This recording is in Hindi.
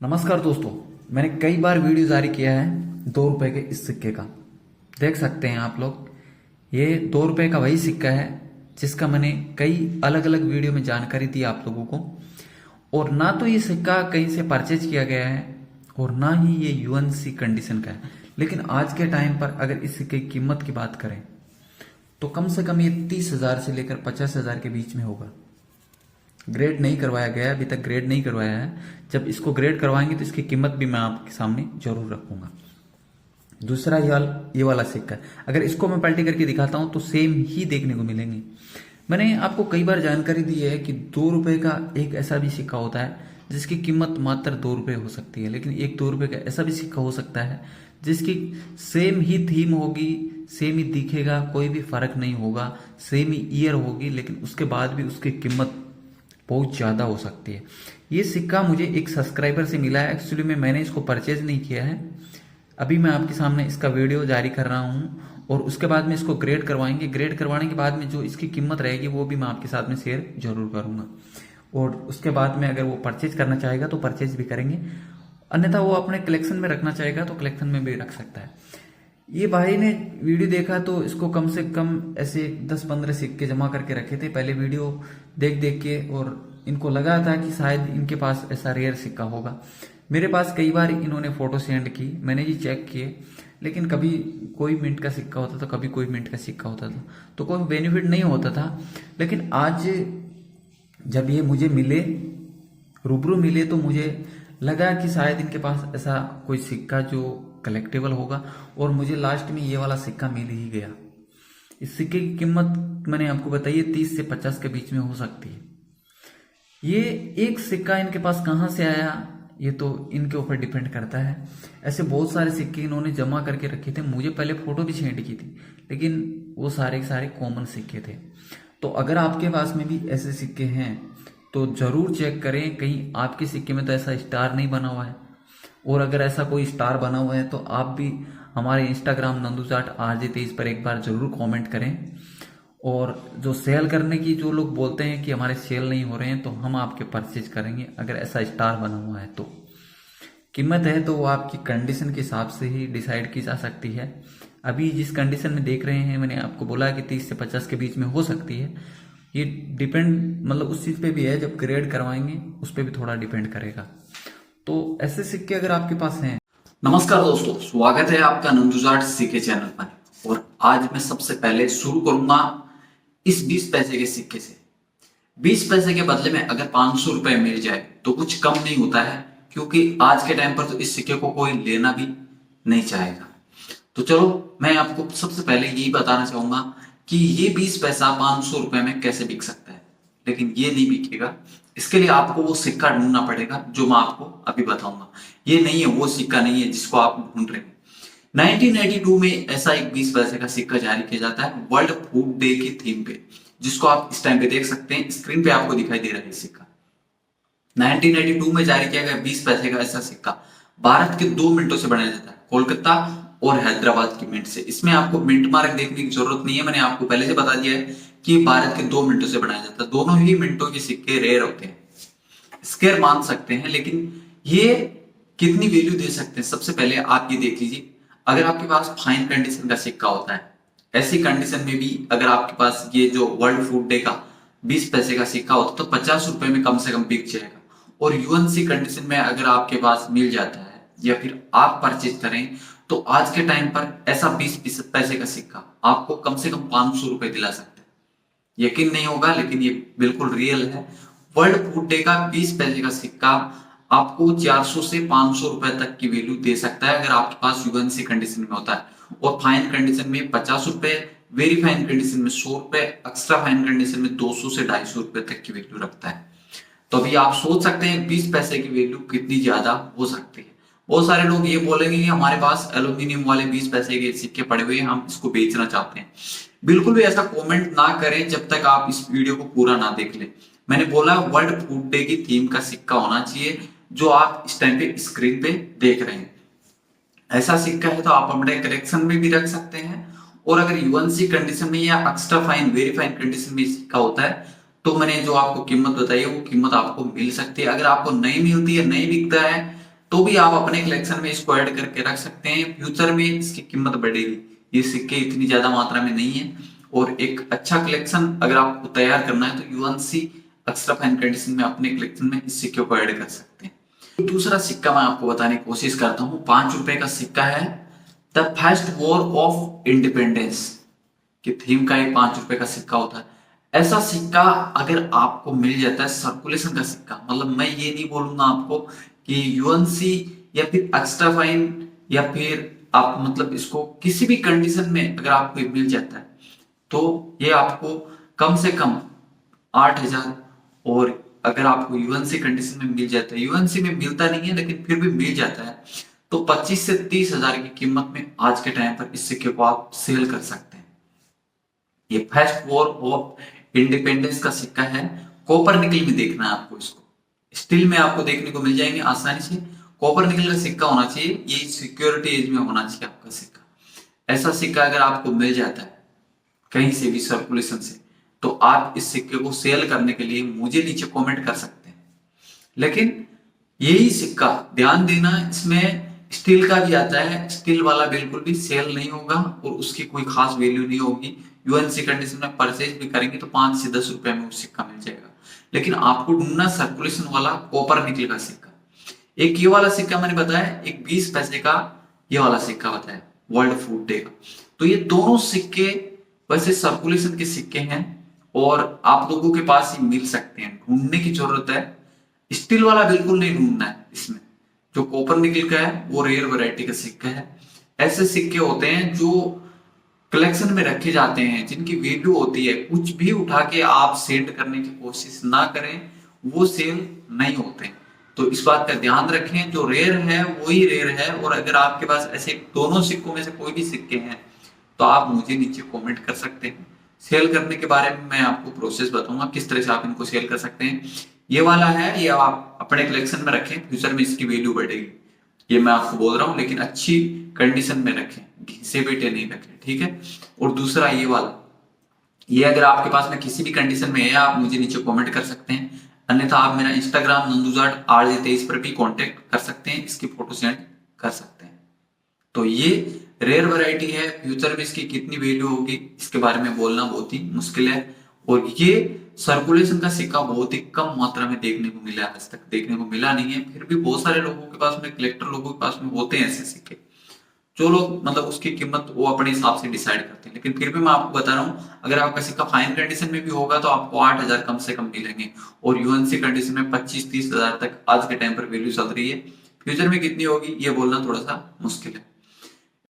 नमस्कार दोस्तों। मैंने कई बार वीडियो जारी किया है 2 रुपए के इस सिक्के का। देख सकते हैं आप लोग, ये 2 रुपए का वही सिक्का है जिसका मैंने कई अलग अलग वीडियो में जानकारी दी आप लोगों को। और ना तो ये सिक्का कहीं से परचेज किया गया है और ना ही ये यूएनसी कंडीशन का है। लेकिन आज के टाइम पर अगर इस सिक्के की कीमत की बात करें तो कम से कम ये 30,000 से लेकर 50,000 के बीच में होगा। ग्रेड नहीं करवाया गया, अभी तक ग्रेड नहीं करवाया है। जब इसको ग्रेड करवाएंगे तो इसकी कीमत भी मैं आपके सामने जरूर रखूंगा। दूसरा ये वाला सिक्का, अगर इसको मैं पलटी करके दिखाता हूं तो सेम ही देखने को मिलेंगे। मैंने आपको कई बार जानकारी दी है कि 2 रुपए का एक ऐसा भी सिक्का होता है जिसकी कीमत मात्र 2 रुपए हो सकती है, लेकिन एक 2 रुपए का ऐसा भी सिक्का हो सकता है जिसकी सेम ही थीम होगी, सेम ही दिखेगा, कोई भी फर्क नहीं होगा, सेम ही ईयर होगी, लेकिन उसके बाद भी उसकी कीमत बहुत ज़्यादा हो सकती है। ये सिक्का मुझे एक सब्सक्राइबर से मिला है। एक्चुअली में मैंने इसको परचेज नहीं किया है। अभी मैं आपके सामने इसका वीडियो जारी कर रहा हूँ और उसके बाद में इसको ग्रेड करवाएंगे। ग्रेड करवाने के बाद में जो इसकी कीमत रहेगी वो भी मैं आपके साथ में शेयर जरूर करूँगा। और उसके बाद में अगर वो परचेज करना चाहेगा तो परचेज भी करेंगे, अन्यथा वो अपने कलेक्शन में रखना चाहेगा तो कलेक्शन में भी रख सकता है। ये भाई ने वीडियो देखा तो इसको कम से कम ऐसे 10-15 सिक्के जमा करके रखे थे पहले वीडियो देख देख के, और इनको लगा था कि शायद इनके पास ऐसा रेयर सिक्का होगा। मेरे पास कई बार इन्होंने फोटो सेंड की, मैंने जी चेक किए, लेकिन कभी कोई मिनट का सिक्का होता था, कभी कोई मिनट का सिक्का होता था, तो कोई बेनिफिट नहीं होता था। लेकिन आज जब ये मुझे मिले, रूबरू मिले, तो मुझे लगा कि शायद इनके पास ऐसा कोई सिक्का जो कलेक्टेबल होगा, और मुझे लास्ट में ये वाला सिक्का मिल ही गया। इस सिक्के की कीमत मैंने आपको बताई है 30 से 50 के बीच में हो सकती है। ये एक सिक्का इनके पास कहाँ से आया ये तो इनके ऊपर डिपेंड करता है। ऐसे बहुत सारे सिक्के इन्होंने जमा करके रखे थे, मुझे पहले फोटो भी सेंड की थी, लेकिन वो सारे के सारे कॉमन सिक्के थे। तो अगर आपके पास में भी ऐसे सिक्के हैं तो जरूर चेक करें, कहीं आपके सिक्के में तो ऐसा स्टार नहीं बना हुआ है। और अगर ऐसा कोई स्टार बना हुआ है तो आप भी हमारे इंस्टाग्राम नंदूजाट RJ23 पर एक बार जरूर कमेंट करें। और जो सेल करने की जो लोग बोलते हैं कि हमारे सेल नहीं हो रहे हैं, तो हम आपके परचेज करेंगे अगर ऐसा स्टार बना हुआ है तो। कीमत है तो वो आपकी कंडीशन के हिसाब से ही डिसाइड की जा सकती है। अभी जिस कंडीशन में देख रहे हैं, मैंने आपको बोला कि 30 से 50 के बीच में हो सकती है। ये डिपेंड मतलब उस चीज़ पे भी है, जब ग्रेड करवाएंगे उस पर भी थोड़ा डिपेंड करेगा। तो ऐसे सिक्के अगर आपके पास हैं। नमस्कार दोस्तों, स्वागत है आपका नंदूजाट सीके चैनल पर। और आज मैं सबसे पहले शुरू करूंगा इस 20 पैसे के सिक्के से। 20 पैसे के बदले में अगर 500 रुपए मिल जाए तो कुछ कम नहीं होता है, क्योंकि आज के टाइम पर तो इस सिक्के को कोई लेना भी नहीं चाहेगा। तो चलो मैं आपको सबसे पहले यही बताना चाहूंगा कि ये 20 पैसा 500 रुपए में कैसे बिक सकता है। लेकिन ये नहीं बिकेगा, इसके लिए आपको वो सिक्का ढूंढना पड़ेगा जो मैं आपको अभी बताऊंगा। ये नहीं है, वो सिक्का नहीं है जिसको आप ढूंढ रहे हैं। 1982 में ऐसा एक 20 पैसे का सिक्का जारी किया जाता है वर्ल्ड फूड डे की थीम पे, जिसको आप इस टाइम पे देख सकते हैं, स्क्रीन पे आपको दिखाई दे रहा है सिक्का। 1982 में जारी किया गया 20 पैसे का ऐसा सिक्का भारत के 2 मिनटों से बनाया जाता है, कोलकाता और हैदराबाद की मिंट से। इसमें आपको मिंट मार्क देखने की जरूरत नहीं है, मैंने आपको पहले से बता दिया है कि भारत के 2 मिनटों से बनाया जाता है। दोनों ही मिनटों के सिक्के रेयर होते हैं, स्केयर मान सकते हैं, लेकिन ये कितनी वैल्यू दे सकते हैं सबसे पहले आप ये देख लीजिए। अगर आपके पास फाइन कंडीशन का सिक्का होता है, ऐसी कंडीशन में भी अगर आपके पास ये जो वर्ल्ड फूड डे का 20 पैसे का सिक्का होता तो 50 रुपए में कम से कम बिक जाएगा। और यूएनसी कंडीशन में अगर आपके पास मिल जाता है या फिर आप परचेज करें तो आज के टाइम पर ऐसा 20 पैसे का सिक्का आपको कम से कम 500 रुपए दिला सकता है। यकीन नहीं होगा, लेकिन ये बिल्कुल रियल है। वर्ल्ड फूड डे का 20 पैसे का सिक्का आपको 400 से 500 रुपए तक की वैल्यू दे सकता है अगर आपके पास यूएनसी कंडीशन में होता है। और फाइन कंडीशन में 50 रुपए, वेरी फाइन कंडीशन में 100 रुपए, एक्स्ट्रा फाइन कंडीशन में 200 से 250 रुपए तक की वैल्यू रखता है। तो अभी आप सोच सकते हैं 20 पैसे की वैल्यू कितनी ज्यादा हो सकती है। बहुत सारे लोग ये बोलेंगे कि हमारे पास एल्यूमिनियम वाले 20 पैसे के सिक्के पड़े हुए हैं, हम इसको बेचना चाहते हैं। बिल्कुल भी ऐसा कमेंट ना करें जब तक आप इस वीडियो को पूरा ना देख ले। मैंने बोला वर्ल्ड फूड डे की थीम का सिक्का होना चाहिए जो आप इस टाइम पे स्क्रीन पे देख रहे हैं। ऐसा सिक्का है तो आप अपने कलेक्शन में भी रख सकते हैं। और अगर यूएनसी कंडीशन में या extra fine, very fine condition में सिक्का होता है तो मैंने जो आपको कीमत बताई है वो कीमत आपको मिल सकती है। अगर आपको नहीं मिलती है, नहीं बिकता है, तो भी आप अपने कलेक्शन में इसको ऐड करके रख सकते हैं। फ्यूचर में इसकी कीमत बढ़ेगी, ये सिक्के इतनी ज्यादा मात्रा में नहीं है। और एक अच्छा कलेक्शन अगर आपको तैयार करना है तो यूएनसी एक्स्ट्रा फाइन कंडीशन में अपने कलेक्शन में इस सिक्के को ऐड कर सकते हैं। दूसरा सिक्का मैं आपको बताने की कोशिश करता हूँ, 5 रुपए का सिक्का है, the first war of independence की थीम का एक 5 रुपए का सिक्का होता है। ऐसा सिक्का अगर आपको मिल जाता है, सर्कुलेशन का सिक्का, मतलब मैं ये नहीं बोलूंगा आपको कि यूएनसी या फिर एक्स्ट्रा फाइन या फिर आप मतलब इसको किसी भी कंडीशन में अगर आपको मिल जाता है तो ये आपको कम से कम 8,000, और अगर आपको यूएनसी कंडीशन में मिल जाता है, यूएनसी में मिलता नहीं है लेकिन फिर भी मिल जाता है, तो 25 से 30,000 की कीमत में आज के टाइम पर इस सिक्के को आप सेल कर सकते हैं। ये फर्स्ट वॉर ऑफ इंडिपेंडेंस का सिक्का है, कॉपर निकल में देखना है आपको, इसको स्टील में आपको देखने को मिल जाएंगे आसानी से। कॉपर निकल का सिक्का होना चाहिए, ये सिक्योरिटी एज में होना चाहिए आपका सिक्का। ऐसा सिक्का अगर आपको मिल जाता है कहीं से भी सर्कुलेशन से, तो आप इस सिक्के को सेल करने के लिए मुझे नीचे कमेंट कर सकते हैं। लेकिन यही सिक्का ध्यान देना, इसमें स्टील का भी आता है, स्टील वाला बिल्कुल भी सेल नहीं होगा और उसकी कोई खास वैल्यू नहीं होगी। यूएनसी कंडीशन में परचेज भी करेंगे तो 5 से 10 रुपए में वो सिक्का मिल जाएगा। लेकिन आपको ढूंढना सर्कुलेशन वाला कॉपर निकल का सिक्का। एक ये वाला सिक्का मैंने बताया, एक 20 पैसे का ये वाला सिक्का बताया वर्ल्ड फूड डे का। तो ये दोनों सिक्के वैसे सर्कुलेशन के सिक्के हैं और आप लोगों के पास ही मिल सकते हैं, ढूंढने की जरूरत है। स्टील वाला बिल्कुल नहीं ढूंढना है, इसमें जो कॉपर निकल का है वो रेयर वैरायटी का सिक्का है। ऐसे सिक्के होते हैं जो कलेक्शन में रखे जाते हैं, जिनकी वैल्यू होती है, कुछ भी उठा के आप सेल करने की कोशिश ना करें, वो सेल नहीं होते। तो इस बात का ध्यान रखें, जो रेयर है वही रेयर है। और अगर आपके पास ऐसे दोनों सिक्कों में से कोई भी सिक्के हैं तो आप मुझे नीचे कमेंट कर सकते हैं। सेल करने के बारे में मैं आपको प्रोसेस बताऊंगा किस तरह से आप इनको सेल कर सकते हैं। ये वाला है, ये आप अपने कलेक्शन में रखें, फ्यूचर में इसकी वैल्यू बढ़ेगी, ये मैं आपको बोल रहा हूँ। लेकिन अच्छी कंडीशन में रखें, घिसे बेटे नहीं रखें, ठीक है। और दूसरा ये वाला, ये अगर आपके पास में किसी भी कंडीशन में है आप मुझे नीचे कमेंट कर सकते हैं। अन्यथा आप मेरा इंस्टाग्राम नंदुजाट RJ23 पर भी कांटेक्ट कर सकते हैं, इसकी फोटो सेंड कर सकते हैं। तो ये रेयर वैरायटी है, फ्यूचर में इसकी कितनी वैल्यू होगी इसके बारे में बोलना बहुत ही मुश्किल है। और ये सर्कुलेशन का सिक्का बहुत ही कम मात्रा में देखने को मिला है, आज तक देखने को मिला नहीं है। फिर भी बहुत सारे लोगों के पास में, कलेक्टर लोगों के पास में होते हैं ऐसे सिक्के, जो लोग मतलब उसकी कीमत वो अपने हिसाब से डिसाइड करते हैं। लेकिन फिर भी मैं आपको बता रहा हूँ, अगर आपका सिक्का फाइन कंडीशन में भी होगा तो आपको 8,000 कम से कम मिलेंगे। और यूएनसी कंडीशन में 25-30,000 तक आज के टाइम पर वैल्यू चल रही है। फ्यूचर में कितनी होगी ये बोलना थोड़ा सा मुश्किल है।